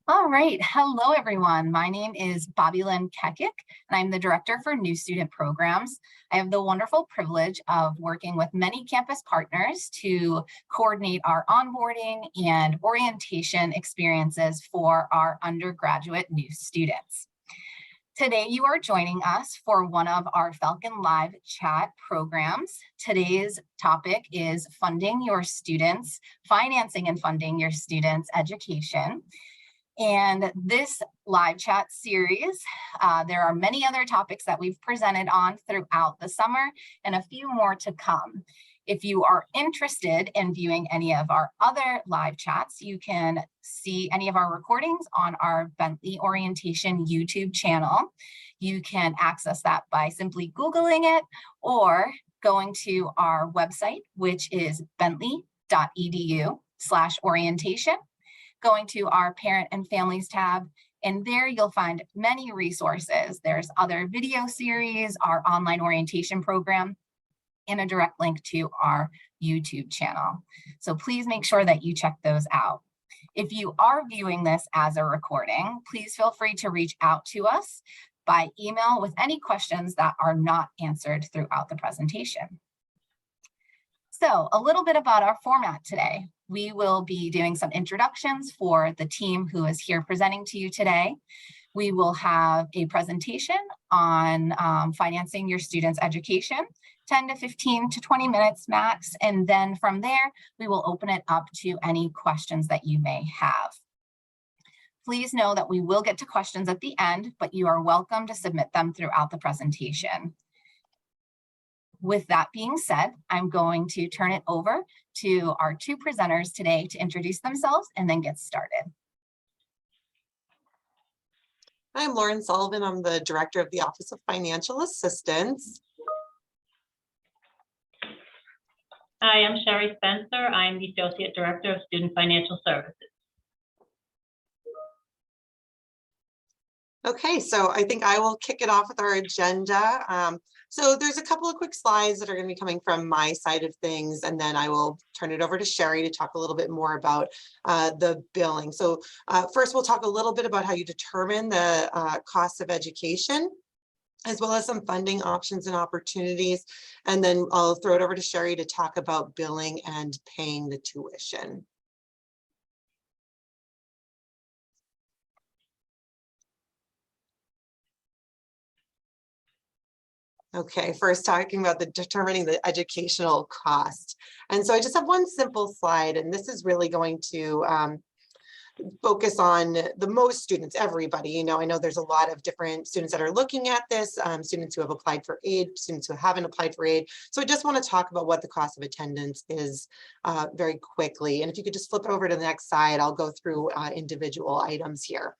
All right. Hello, everyone. My name is Bobby Lynn Kekik, and I'm the Director for New Student Programs. I have the wonderful privilege of working with many campus partners to coordinate our onboarding and orientation experiences for our undergraduate new students. Today, you are joining us for one of our Falcon Live chat programs. Today's topic is financing and funding your students' education. And this live chat series, there are many other topics that we've presented on throughout the summer and a few more to come. If you are interested in viewing any of our other live chats, you can see any of our recordings on our Bentley Orientation YouTube channel. You can access that by simply Googling it or going to our website, which is bentley.edu/orientation. Going to our Parent and Families tab, and there you'll find many resources. There's other video series, our online orientation program, and a direct link to our YouTube channel. So please make sure that you check those out. If you are viewing this as a recording, please feel free to reach out to us by email with any questions that are not answered throughout the presentation. So a little bit about our format today. We will be doing some introductions for the team who is here presenting to you today. We will have a presentation on financing your students' education, 10 to 15 to 20 minutes max. And then from there, we will open it up to any questions that you may have. Please know that we will get to questions at the end, but you are welcome to submit them throughout the presentation. With that being said, I'm going to turn it over to our two presenters today to introduce themselves and then get started. Hi, I'm Lauren Sullivan. I'm the Director of the Office of Financial Assistance. Hi, I'm Sherry Spencer. I'm the Associate Director of Student Financial Services. Okay, so I think I will kick it off with our agenda. So there's a couple of quick slides that are going to be coming from my side of things, and then I will turn it over to Sherry to talk a little bit more about the billing. So first, we'll talk a little bit about how you determine the cost of education, as well as some funding options and opportunities. And then I'll throw it over to Sherry to talk about billing and paying the tuition. Okay, first talking about determining the educational cost. And so I just have one simple slide, and this is really going to focus on the most students, everybody. You know, I know there's a lot of different students that are looking at this, students who have applied for aid, students who haven't applied for aid. So I just want to talk about what the cost of attendance is very quickly. And if you could just flip over to the next slide, I'll go through individual items here.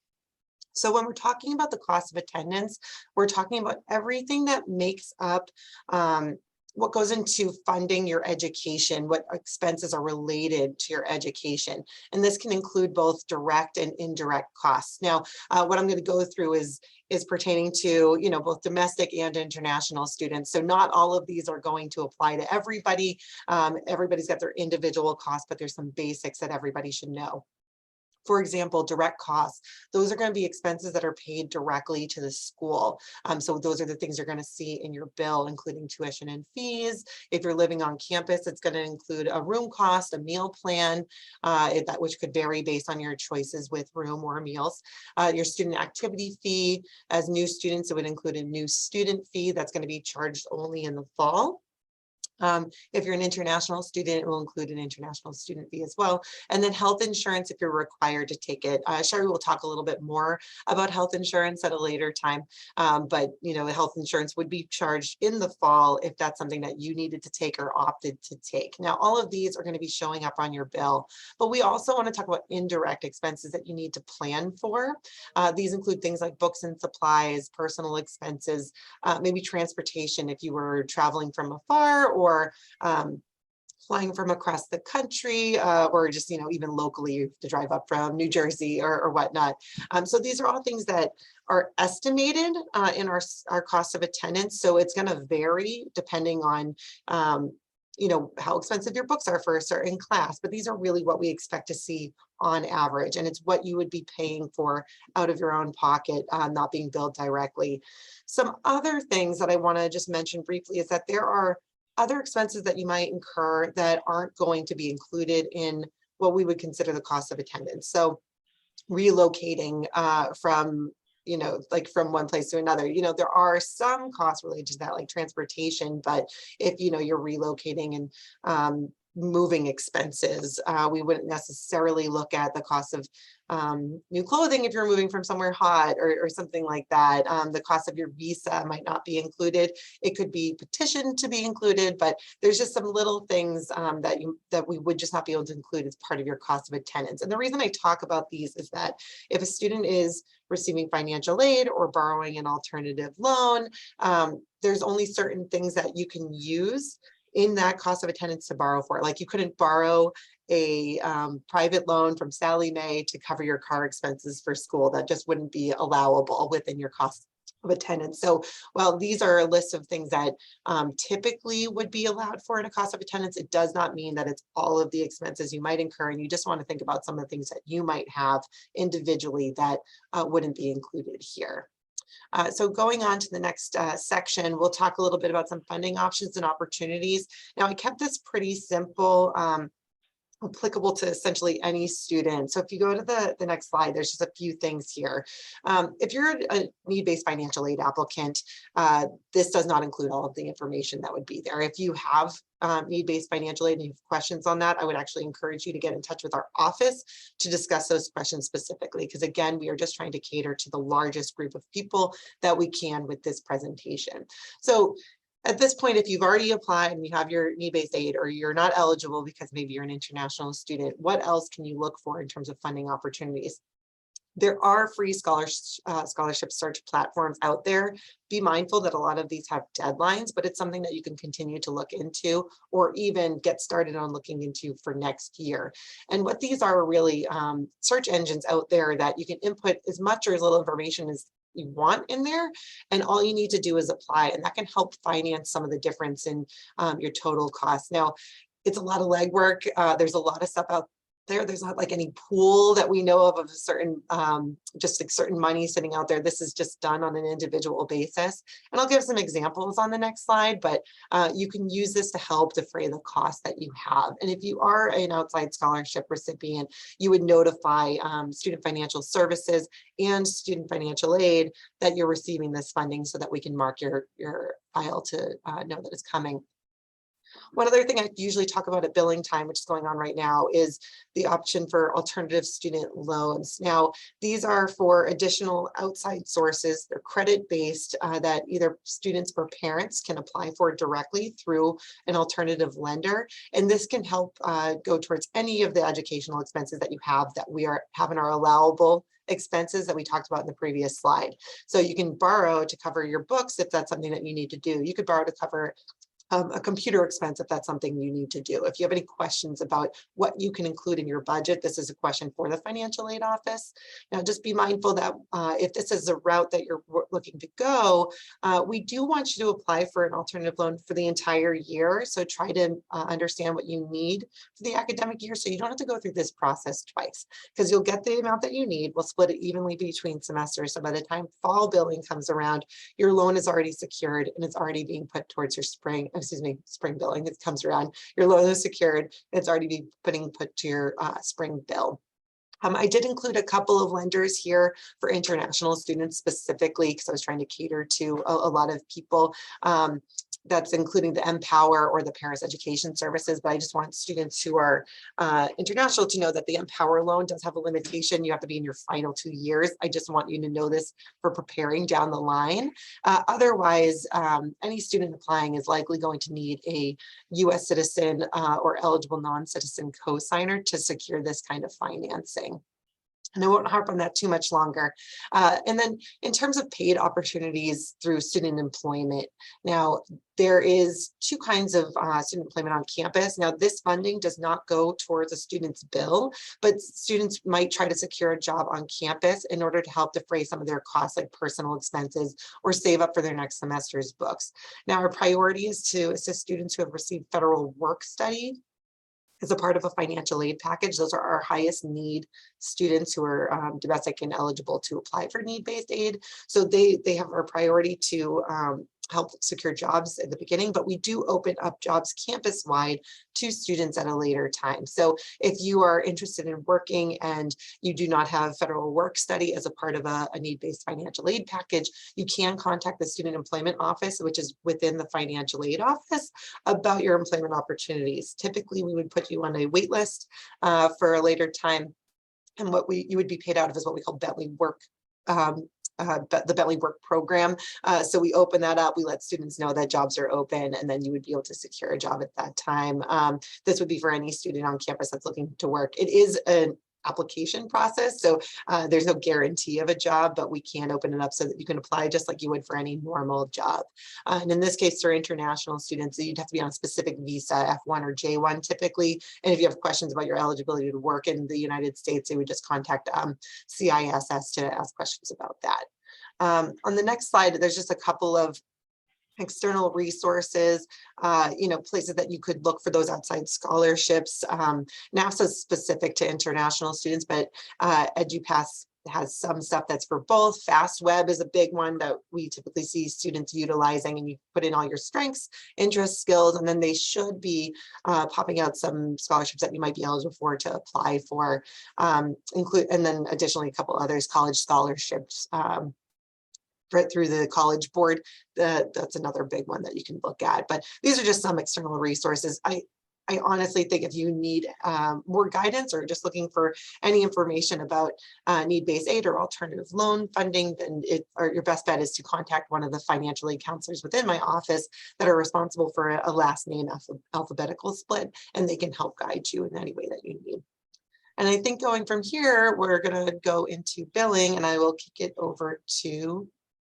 So when we're talking about the cost of attendance, we're talking about everything that makes up what goes into funding your education, what expenses are related to your education. And this can include both direct and indirect costs. Now, what I'm going to go through is pertaining to, you know, both domestic and international students. So not all of these are going to apply to everybody. Everybody's got their individual costs, but there's some basics that everybody should know. For example, direct costs, those are going to be expenses that are paid directly to the school. So those are the things you're going to see in your bill, including tuition and fees. If you're living on campus, it's going to include a room cost, a meal plan, which could vary based on your choices with room or meals. Your student activity fee, as new students, it would include a new student fee that's going to be charged only in the fall. If you're an international student, it will include an international student fee as well. And then health insurance, if you're required to take it. Sherry will talk a little bit more about health insurance at a later time. But, you know, health insurance would be charged in the fall if that's something that you needed to take or opted to take. Now, all of these are going to be showing up on your bill, but we also want to talk about indirect expenses that you need to plan for. These include things like books and supplies, personal expenses, maybe transportation if you were traveling from afar, or flying from across the country, or just, you know, even locally to drive up from New Jersey or whatnot. So these are all things that are estimated in our cost of attendance. So it's going to vary depending on you know, how expensive your books are for a certain class, but these are really what we expect to see on average. And it's what you would be paying for out of your own pocket, not being billed directly. Some other things that I want to just mention briefly is that there are other expenses that you might incur that aren't going to be included in what we would consider the cost of attendance. So relocating from, you know, like from one place to another, you know, there are some costs related to that, like transportation, but if, you know, you're relocating and moving expenses, we wouldn't necessarily look at the cost of new clothing if you're moving from somewhere hot or something like that. The cost of your visa might not be included. It could be petitioned to be included, but there's just some little things that we would just not be able to include as part of your cost of attendance. And the reason I talk about these is that if a student is receiving financial aid or borrowing an alternative loan, there's only certain things that you can use in that cost of attendance to borrow for. Like you couldn't borrow a private loan from Sally Mae to cover your car expenses for school. That just wouldn't be allowable within your cost of attendance. So while these are a list of things that typically would be allowed for in a cost of attendance, it does not mean that it's all of the expenses you might incur. And you just want to think about some of the things that you might have individually that wouldn't be included here. So going on to the next section, we'll talk a little bit about some funding options and opportunities. Now, I kept this pretty simple, applicable to essentially any student. So if you go to the next slide, there's just a few things here. If you're a need-based financial aid applicant, this does not include all of the information that would be there. If you have need-based financial aid and you have questions on that, I would actually encourage you to get in touch with our office to discuss those questions specifically, because again, we are just trying to cater to the largest group of people that we can with this presentation. So at this point, if you've already applied and you have your need-based aid, or you're not eligible because maybe you're an international student, what else can you look for in terms of funding opportunities? There are free scholarship search platforms out there. Be mindful that a lot of these have deadlines, but it's something that you can continue to look into or even get started on looking into for next year. And what these are really search engines out there that you can input as much or as little information as you want in there, and all you need to do is apply, and that can help finance some of the difference in your total costs. Now, it's a lot of legwork. There's a lot of stuff out there. There's not like any pool that we know of a certain, just like certain money sitting out there. This is just done on an individual basis. And I'll give some examples on the next slide, but you can use this to help defray the cost that you have. And if you are an outside scholarship recipient, you would notify Student Financial Services and Student Financial Aid that you're receiving this funding so that we can mark your file to know that it's coming. One other thing I usually talk about at billing time, which is going on right now, is the option for alternative student loans. Now, these are for additional outside sources. They're credit-based that either students or parents can apply for directly through an alternative lender. And this can help go towards any of the educational expenses that you have that we have in our allowable expenses that we talked about in the previous slide. So you can borrow to cover your books if that's something that you need to do. You could borrow to cover a computer expense if that's something you need to do. If you have any questions about what you can include in your budget, this is a question for the financial aid office. Now, just be mindful that if this is a route that you're looking to go, we do want you to apply for an alternative loan for the entire year. So try to understand what you need for the academic year, so you don't have to go through this process twice, because you'll get the amount that you need. We'll split it evenly between semesters. So by the time fall billing comes around, your loan is already secured and it's already being put towards your spring billing. It comes around, your loan is secured, it's already being put to your spring bill. I did include a couple of lenders here for international students specifically, because I was trying to cater to a lot of people. That's including the Empower or the Paris Education Services, but I just want students who are international to know that the Empower loan does have a limitation. You have to be in your final 2 years. I just want you to know this for preparing down the line. Otherwise, any student applying is likely going to need a US citizen or eligible non-citizen co-signer to secure this kind of financing. And I won't harp on that too much longer. And then in terms of paid opportunities through student employment, now there is two kinds of student employment on campus. Now this funding does not go towards a student's bill, but students might try to secure a job on campus in order to help defray some of their costs like personal expenses or save up for their next semester's books. Now our priority is to assist students who have received federal work study as a part of a financial aid package. Those are our highest need students who are domestic and eligible to apply for need-based aid. So they have our priority to help secure jobs at the beginning, but we do open up jobs campus-wide to students at a later time. So if you are interested in working and you do not have federal work study as a part of a need-based financial aid package, you can contact the Student Employment Office, which is within the Financial Aid Office, about your employment opportunities. Typically, we would put you on a wait list for a later time. And what you would be paid out of is what we call Bentley Work, the Bentley Work Program. So we open that up, we let students know that jobs are open, and then you would be able to secure a job at that time. This would be for any student on campus that's looking to work. It is an application process, so there's no guarantee of a job, but we can open it up so that you can apply just like you would for any normal job. And in this case, for international students, you'd have to be on a specific visa, F1 or J1 typically. And if you have questions about your eligibility to work in the United States, they would just contact CISS to ask questions about that. On the next slide, there's just a couple of external resources, places that you could look for those outside scholarships. NAFSA is specific to international students, but EduPass has some stuff that's for both. FastWeb is a big one that we typically see students utilizing, and you put in all your strengths, interests, skills, and then they should be popping out some scholarships that you might be eligible for to apply for, and then additionally a couple others, college scholarships, right through the College Board. That's another big one that you can look at. But these are just some external resources. I honestly think if you need more guidance or just looking for any information about need-based aid or alternative loan funding, then your best bet is to contact one of the financial aid counselors within my office that are responsible for a last name alphabetical split, and they can help guide you in any way that you need. And I think going from here, we're going to go into billing, and I will kick it over to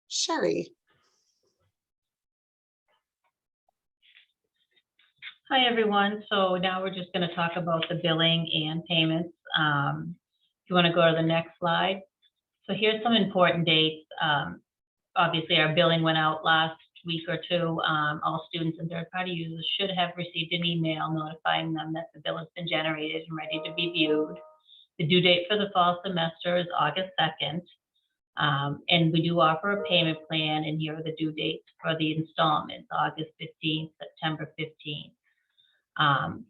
Sherry. Hi, everyone. So now we're just going to talk about the billing and payments. If you want to go to the next slide. So here's some important dates. Obviously, our billing went out last week or two. All students and third-party users should have received an email notifying them that the bill has been generated and ready to be viewed. The due date for the fall semester is August 2nd. And we do offer a payment plan, and here are the due dates for the installments: August 15th, September 15th.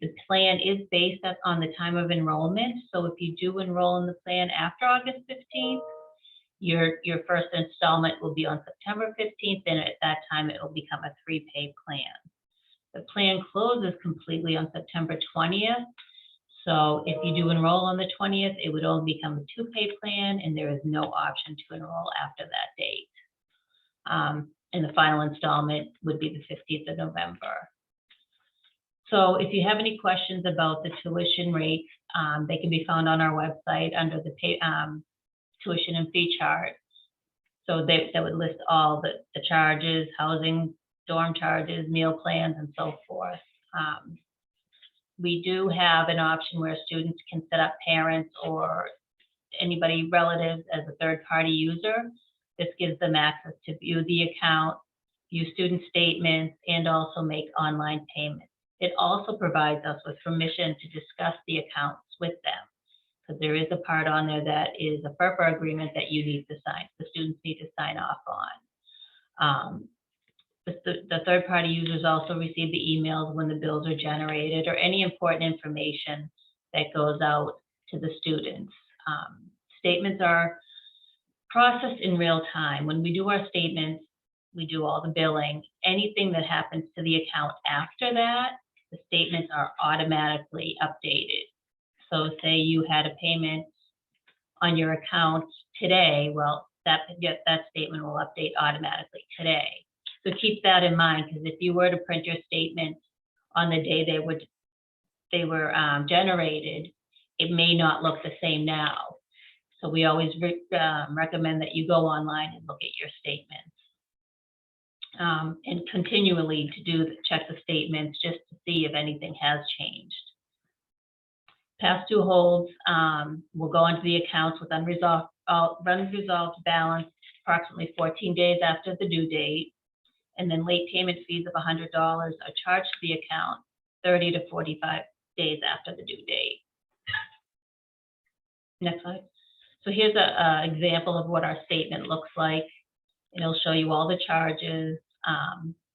The plan is based on the time of enrollment. So if you do enroll in the plan after August 15th, your first installment will be on September 15th, and at that time it will become a 3-pay plan. The plan closes completely on September 20th. So if you do enroll on the 20th, it would only become a 2-pay plan, and there is no option to enroll after that date. And the final installment would be the 15th of November. So if you have any questions about the tuition rates, they can be found on our website under the tuition and fee chart. So that would list all the charges, housing, dorm charges, meal plans, and so forth. We do have an option where students can set up parents or anybody relatives as a third-party user. This gives them access to view the account, view student statements, and also make online payments. It also provides us with permission to discuss the accounts with them, because there is a part on there that is a FAFSA agreement that you need to sign, the students need to sign off on. The third-party users also receive the emails when the bills are generated or any important information that goes out to the students. Statements are processed in real time. When we do our statements, we do all the billing. Anything that happens to the account after that, the statements are automatically updated. So say you had a payment on your account today, well, that statement will update automatically today. So keep that in mind, because if you were to print your statement on the day they were generated, it may not look the same now. So we always recommend that you go online and look at your statements. And continually check the statements just to see if anything has changed. Past due holds will go into the accounts with unresolved balance approximately 14 days after the due date. And then late payment fees of $100 are charged to the account 30 to 45 days after the due date. Next slide. So here's an example of what our statement looks like. It'll show you all the charges,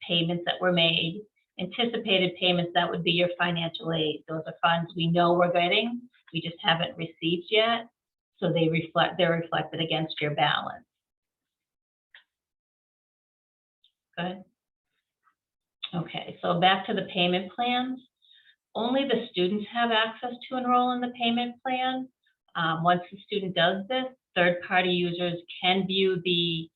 payments that were made, anticipated payments, that would be your financial aid. Those are funds we know we're getting, we just haven't received yet. So they're reflected against your balance. Good. Okay, so back to the payment plans. Only the students have access to enroll in the payment plan. Once the student does this, third-party users can view the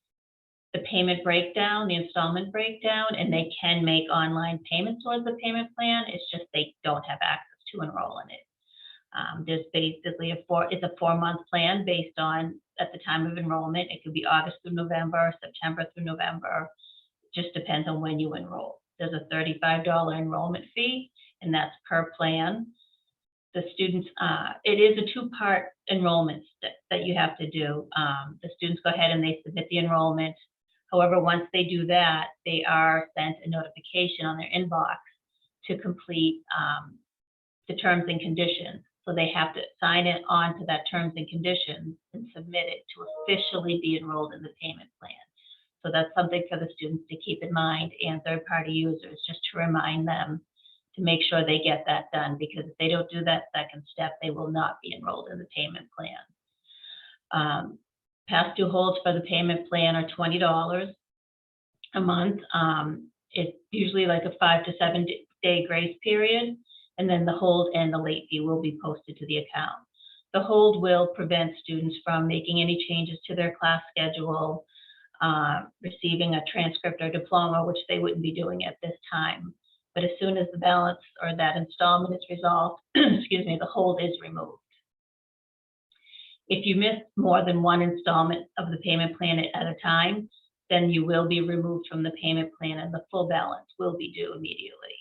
payment breakdown, the installment breakdown, and they can make online payments towards the payment plan. It's just they don't have access to enroll in it. There's basically it's a 4-month plan based on at the time of enrollment. It could be August through November, September through November. It just depends on when you enroll. There's a $35 enrollment fee, and that's per plan. The students, it is a 2-part enrollment that you have to do. The students go ahead and they submit the enrollment. However, once they do that, they are sent a notification on their inbox to complete the terms and conditions. So they have to sign it on to that terms and conditions and submit it to officially be enrolled in the payment plan. So that's something for the students to keep in mind, and third-party users, just to remind them to make sure they get that done, because if they don't do that second step, they will not be enrolled in the payment plan. Past due holds for the payment plan are $20 a month. It's usually like a 5 to 7 day grace period, and then the hold and the late fee will be posted to the account. The hold will prevent students from making any changes to their class schedule, receiving a transcript or diploma, which they wouldn't be doing at this time. But as soon as the balance or that installment is resolved, excuse me, the hold is removed. If you miss more than one installment of the payment plan at a time, then you will be removed from the payment plan and the full balance will be due immediately.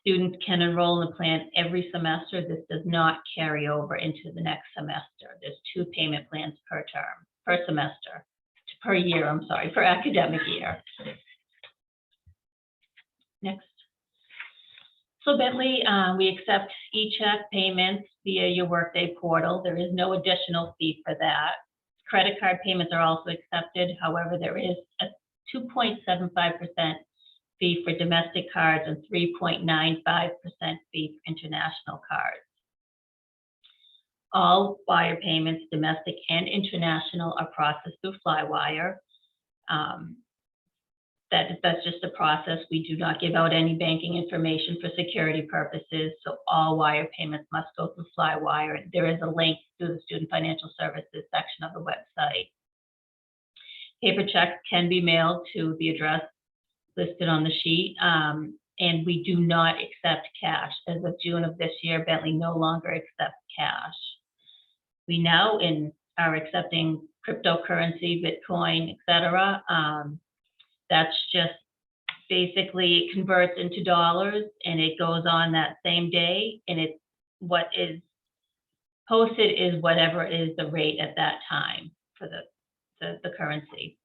Students can enroll in the plan every semester. This does not carry over into the next semester. There's 2 payment plans per semester, per year, I'm sorry, per academic year. Next. So Bentley, we accept e-check payments via your Workday portal. There is no additional fee for that. Credit card payments are also accepted. However, there is a 2.75% fee for domestic cards and 3.95% fee for international cards. All wire payments, domestic and international, are processed through Flywire. That's just a process. We do not give out any banking information for security purposes, so all wire payments must go through Flywire. There is a link to the Student Financial Services section of the website. Paper checks can be mailed to the address listed on the sheet, and we do not accept cash. As of June of this year, Bentley no longer accepts cash. We now are accepting cryptocurrency, Bitcoin, etc. That's just basically it converts into dollars and it goes on that same day, and it's what is posted is whatever is the rate at that time for the currency.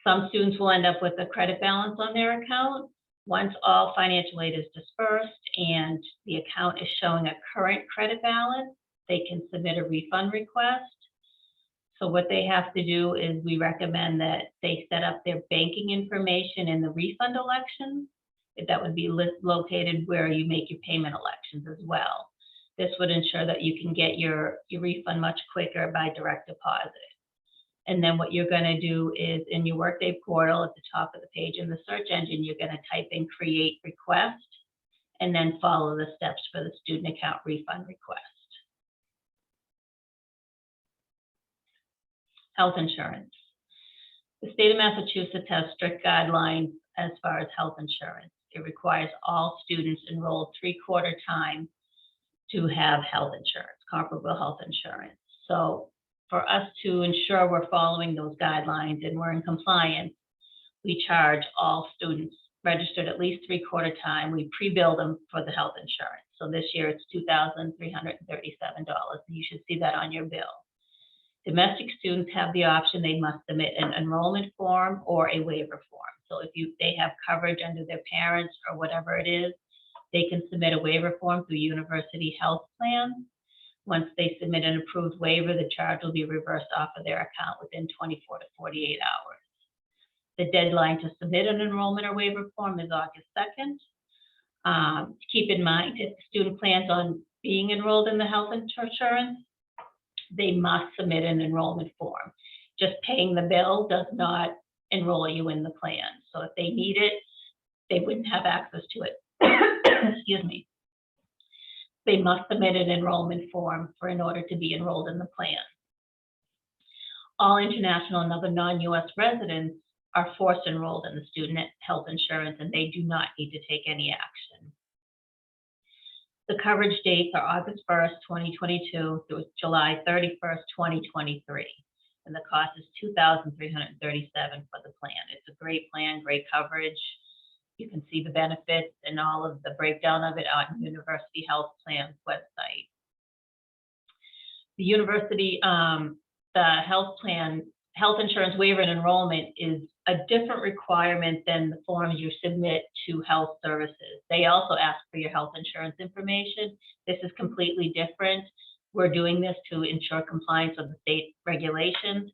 Some students will end up with a credit balance on their account. Once all financial aid is dispersed and the account is showing a current credit balance, they can submit a refund request. So what they have to do is we recommend that they set up their banking information in the refund elections. That would be located where you make your payment elections as well. This would ensure that you can get your refund much quicker by direct deposit. And then what you're going to do is in your Workday portal at the top of the page in the search engine, you're going to type in create request and then follow the steps for the student account refund request. Health insurance. The state of Massachusetts has strict guidelines as far as health insurance. It requires all students enrolled 3/4 time to have health insurance, comparable health insurance. So for us to ensure we're following those guidelines and we're in compliance, we charge all students registered at least 3/4 time. We pre-bill them for the health insurance. So this year it's $2,337. You should see that on your bill. Domestic students have the option, they must submit an enrollment form or a waiver form. So if they have coverage under their parents or whatever it is, they can submit a waiver form through University Health Plan. Once they submit an approved waiver, the charge will be reversed off of their account within 24 to 48 hours. The deadline to submit an enrollment or waiver form is August 2nd. Keep in mind, if the student plans on being enrolled in the health insurance, they must submit an enrollment form. Just paying the bill does not enroll you in the plan. So if they need it, they wouldn't have access to it. Excuse me. They must submit an enrollment form in order to be enrolled in the plan. All international and other non-US residents are forced enrolled in the student health insurance, and they do not need to take any action. The coverage dates are August 1st, 2022 through July 31st, 2023. And the cost is $2,337 for the plan. It's a great plan, great coverage. You can see the benefits and all of the breakdown of it on University Health Plan's website. The university, the health plan, health insurance waiver and enrollment is a different requirement than the forms you submit to health services. They also ask for your health insurance information. This is completely different. We're doing this to ensure compliance with the state regulations.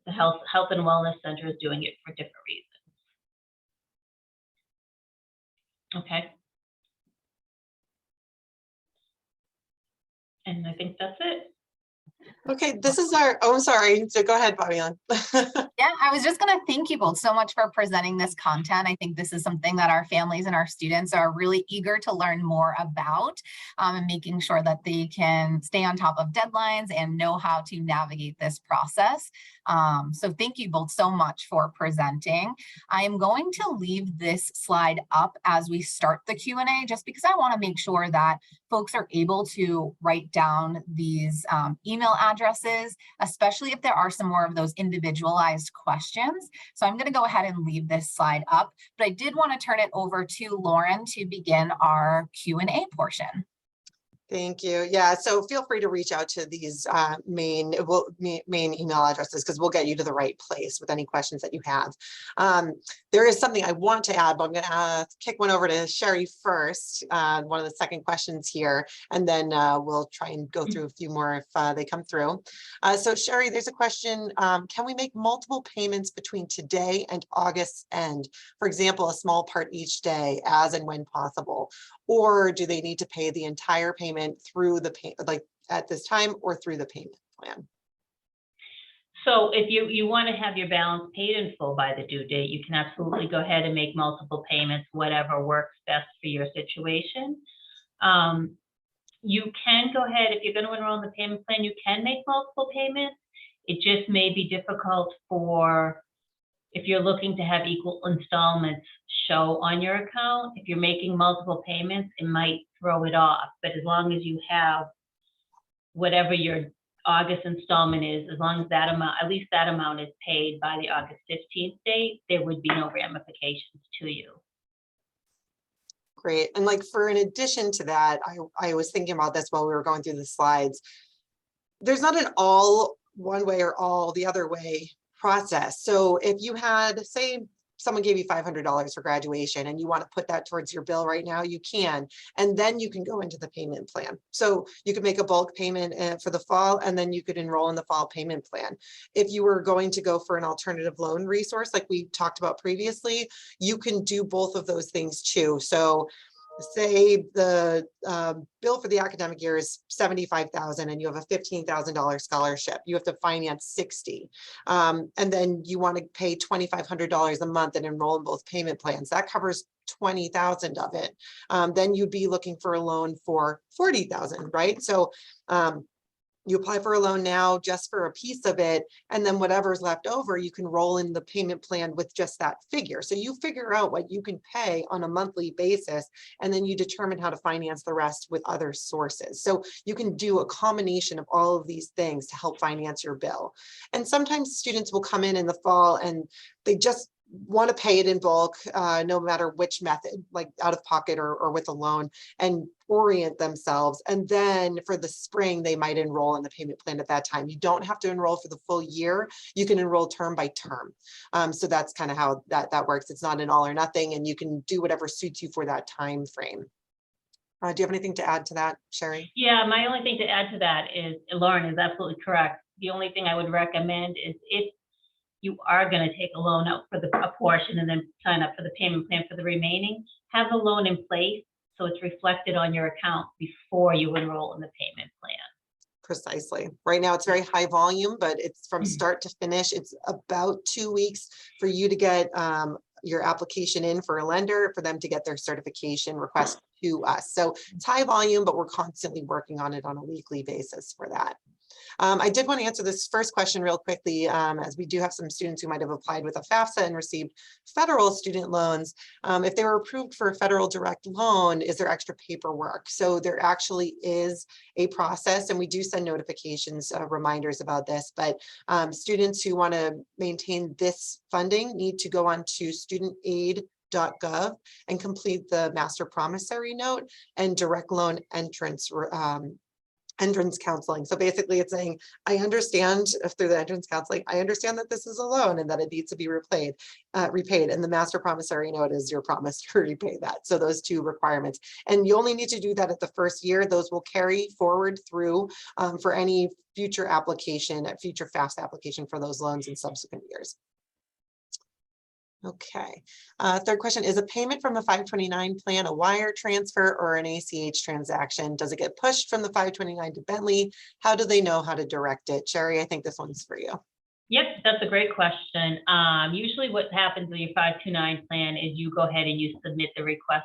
The Health and Wellness Center is doing it for different reasons. Okay. And I think that's it. Okay, this is our, oh, sorry. So go ahead, Fabian. Yeah, I was just going to thank you both so much for presenting this content. I think this is something that our families and our students are really eager to learn more about, and making sure that they can stay on top of deadlines and know how to navigate this process. So thank you both so much for presenting. I am going to leave this slide up as we start the Q&A, just because I want to make sure that folks are able to write down these email addresses, especially if there are some more of those individualized questions. So I'm going to go ahead and leave this slide up, but I did want to turn it over to Lauren to begin our Q&A portion. Thank you. Yeah, so feel free to reach out to these main email addresses, because we'll get you to the right place with any questions that you have. There is something I want to add, but I'm going to kick one over to Sherry first, one of the second questions here, and then we'll try and go through a few more if they come through. So Sherry, there's a question, can we make multiple payments between today and August end? For example, a small part each day as and when possible, or do they need to pay the entire payment through the at this time or through the payment plan? So if you want to have your balance paid in full by the due date, you can absolutely go ahead and make multiple payments, whatever works best for your situation. You can go ahead, if you're going to enroll in the payment plan, you can make multiple payments. It just may be difficult if you're looking to have equal installments show on your account. If you're making multiple payments, it might throw it off. But as long as you have whatever your August installment is, as long as that amount, at least that amount is paid by the August 15th date, there would be no ramifications to you. Great. And in addition to that, I was thinking about this while we were going through the slides. There's not an all one way or all the other way process. So if you had, say, someone gave you $500 for graduation and you want to put that towards your bill right now, you can, and then you can go into the payment plan. So you could make a bulk payment for the fall, and then you could enroll in the fall payment plan. If you were going to go for an alternative loan resource, like we talked about previously, you can do both of those things too. So say the bill for the academic year is $75,000 and you have a $15,000 scholarship, you have to finance $60,000, and then you want to pay $2,500 a month and enroll in both payment plans. That covers $20,000 of it. Then you'd be looking for a loan for $40,000, right? So You apply for a loan now just for a piece of it, and then whatever's left over, you can roll in the payment plan with just that figure. So you figure out what you can pay on a monthly basis, and then you determine how to finance the rest with other sources. So you can do a combination of all of these things to help finance your bill. And sometimes students will come in the fall and they just want to pay it in bulk, no matter which method, like out of pocket or with a loan, and orient themselves. And then for the spring, they might enroll in the payment plan at that time. You don't have to enroll for the full year. You can enroll term by term. So that's kind of how that works. It's not an all or nothing, and you can do whatever suits you for that time frame. Do you have anything to add to that, Sherry? Yeah, my only thing to add to that is, Lauren is absolutely correct. The only thing I would recommend is if you are going to take a loan out for a portion and then sign up for the payment plan for the remaining, have the loan in place so it's reflected on your account before you enroll in the payment plan. Precisely. Right now, it's very high volume, but it's from start to finish. It's about 2 weeks for you to get your application in for a lender, for them to get their certification request to us. So it's high volume, but we're constantly working on it on a weekly basis for that. I did want to answer this first question real quickly, as we do have some students who might have applied with a FAFSA and received federal student loans. If they were approved for a federal direct loan, is there extra paperwork? So there actually is a process, and we do send notifications, reminders about this, but students who want to maintain this funding need to go on to studentaid.gov and complete the master promissory note and direct loan entrance counseling. So basically it's saying, I understand through the entrance counseling, I understand that this is a loan and that it needs to be repaid. And the master promissory note is your promise to repay that. So those two requirements. And you only need to do that at the first year. Those will carry forward through for any future application, future FAFSA application for those loans in subsequent years. Okay. Third question, is a payment from a 529 plan a wire transfer or an ACH transaction? Does it get pushed from the 529 to Bentley? How do they know how to direct it? Sherry, I think this one's for you. Yep, that's a great question. Usually what happens with your 529 plan is you go ahead and you submit the request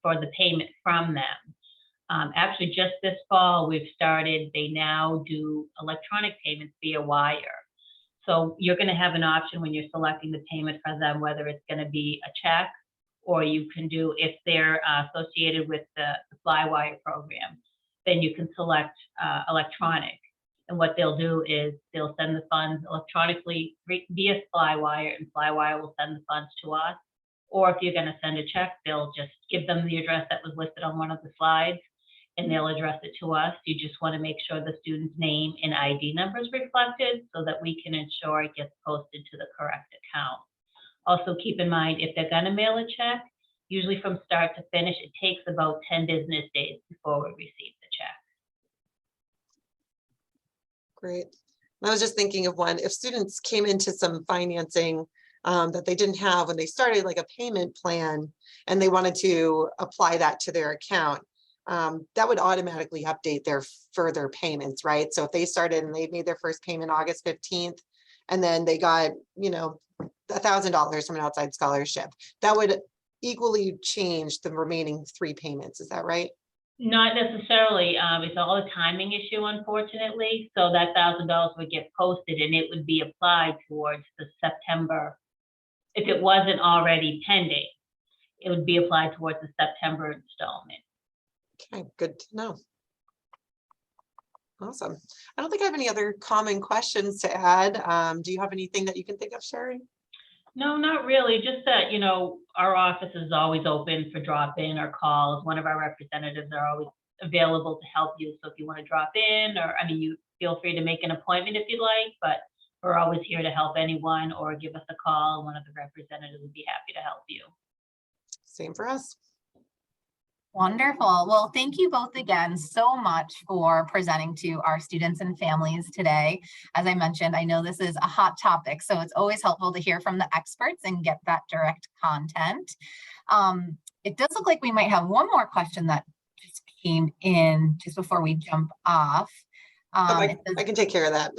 for the payment from them. Actually, just this fall, we've started, they now do electronic payments via wire. So you're going to have an option when you're selecting the payment for them, whether it's going to be a check, or you can do, if they're associated with the Flywire program, then you can select electronic. And what they'll do is they'll send the funds electronically via Flywire, and Flywire will send the funds to us. Or if you're going to send a check, they'll just give them the address that was listed on one of the slides, and they'll address it to us. You just want to make sure the student's name and ID number is reflected so that we can ensure it gets posted to the correct account. Also keep in mind, if they're going to mail a check, usually from start to finish, it takes about 10 business days before we receive the check. Great. I was just thinking of one, if students came into some financing that they didn't have when they started, like a payment plan, and they wanted to apply that to their account, that would automatically update their further payments, right? So if they started and they made their first payment August 15th, and then they got, you know, $1,000 from an outside scholarship, that would equally change the remaining 3 payments. Is that right? Not necessarily. It's all a timing issue, unfortunately. So that $1,000 would get posted and it would be applied towards the September. If it wasn't already pending, it would be applied towards the September installment. Okay, good to know. Awesome. I don't think I have any other common questions to add. Do you have anything that you can think of, Sherry? No, not really. Just that, you know, our office is always open for drop-in or calls. One of our representatives are always available to help you. So if you want to drop in, or I mean, you feel free to make an appointment if you'd like, but we're always here to help anyone, or give us a call. One of the representatives would be happy to help you. Same for us. Wonderful. Well, thank you both again so much for presenting to our students and families today. As I mentioned, I know this is a hot topic, so it's always helpful to hear from the experts and get that direct content. It does look like we might have one more question that just came in just before we jump off. I can take care of that.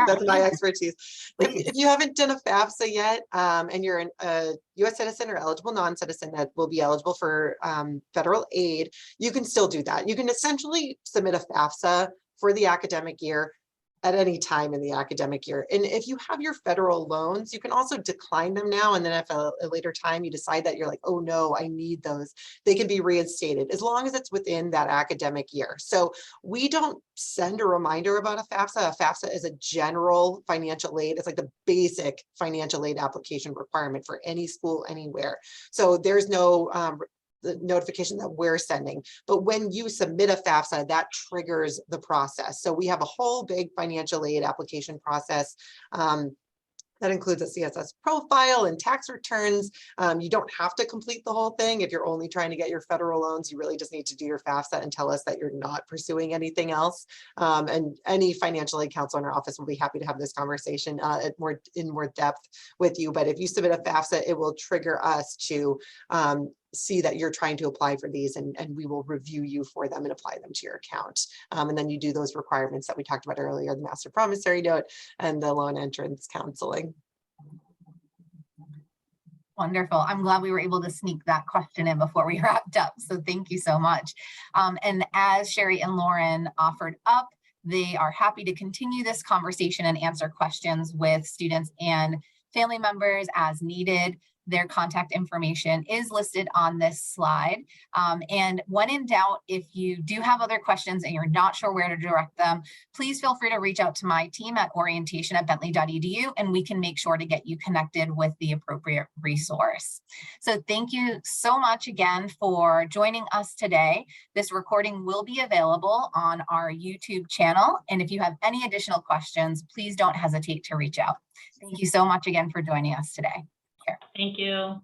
That's my expertise. If you haven't done a FAFSA yet, and you're a U.S. citizen or eligible non-citizen that will be eligible for federal aid, you can still do that. You can essentially submit a FAFSA for the academic year at any time in the academic year. And if you have your federal loans, you can also decline them now. And then if a later time you decide that you're like, oh no, I need those, they can be reinstated as long as it's within that academic year. So we don't send a reminder about a FAFSA. A FAFSA is a general financial aid. It's like the basic financial aid application requirement for any school anywhere. So there's no the notification that we're sending. But when you submit a FAFSA, that triggers the process. So we have a whole big financial aid application process. That includes a CSS profile and tax returns. You don't have to complete the whole thing. If you're only trying to get your federal loans, you really just need to do your FAFSA and tell us that you're not pursuing anything else. And any financial aid counsel in our office will be happy to have this conversation in more depth with you. But if you submit a FAFSA, it will trigger us to see that you're trying to apply for these, and we will review you for them and apply them to your account. And then you do those requirements that we talked about earlier, the master promissory note and the loan entrance counseling. Wonderful. I'm glad we were able to sneak that question in before we wrapped up. So thank you so much. And as Sherry and Lauren offered up, they are happy to continue this conversation and answer questions with students and family members as needed. Their contact information is listed on this slide. And when in doubt, if you do have other questions and you're not sure where to direct them, please feel free to reach out to my team at orientation@bentley.edu, and we can make sure to get you connected with the appropriate resource. So thank you so much again for joining us today. This recording will be available on our YouTube channel. And if you have any additional questions, please don't hesitate to reach out. Thank you so much again for joining us today. Thank you.